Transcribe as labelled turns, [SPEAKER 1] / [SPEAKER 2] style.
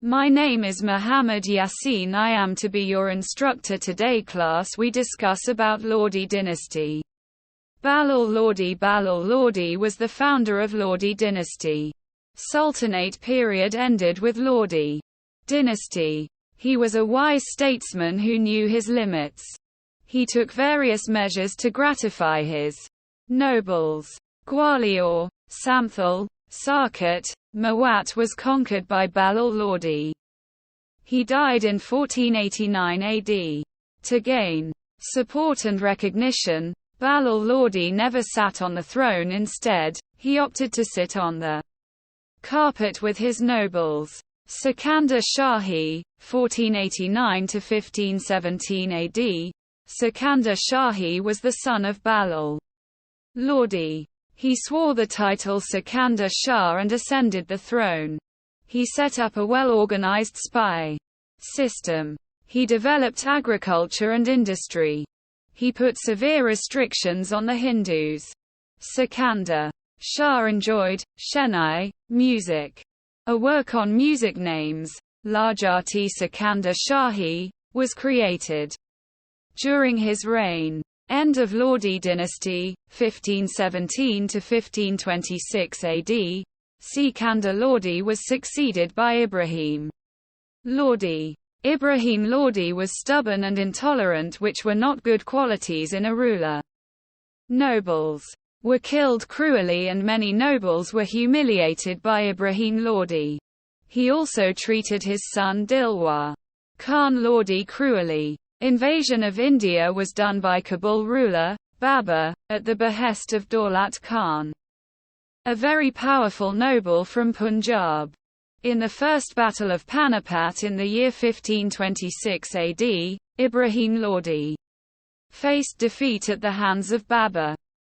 [SPEAKER 1] My name is Muhammad Yassin. I am to be your instructor today. Class, we discuss about Lodi dynasty. Bahlūl Lodī was the founder of Lodi dynasty. Sultanate period ended with Lodi dynasty. He was a wise statesman who knew his limits. He took various measures to gratify his nobles. Gwalior, Samthal, Sarkat, Mewat was conquered by Bahlūl Lodī. He died in 1489 AD. To gain support and recognition, Bahlūl Lodī never sat on the throne. Instead, he opted to sit on the carpet with his nobles. Sikandar Shahi, 1489 to 1517 AD. Sikandar Shahi was the son of Bahlūl Lodī. He swore the title Sikandar Shah and ascended the throne. He set up a well-organized spy system. He developed agriculture and industry. He put severe restrictions on the Hindus. Sikandar Shah enjoyed Shehnai music. A work on music names, Lajati Sikandar Shahi, was created during his reign. End of Lodi dynasty, 1517 to 1526 AD. Sikandar Lodi was succeeded by Ibrahim Lodi. Ibrahim Lodi was stubborn and intolerant, which were not good qualities in a ruler. Nobles were killed cruelly and many nobles were humiliated by Ibrahim Lodi. He also treated his son Dilwar Khan Lodi cruelly. Invasion of India was done by Kabul ruler, Babur, at the behest of Daulat Khan, a very powerful noble from Punjab. In the First Battle of Panipat in the year 1526 AD, Ibrahim Lodi faced defeat at the hands of Babur.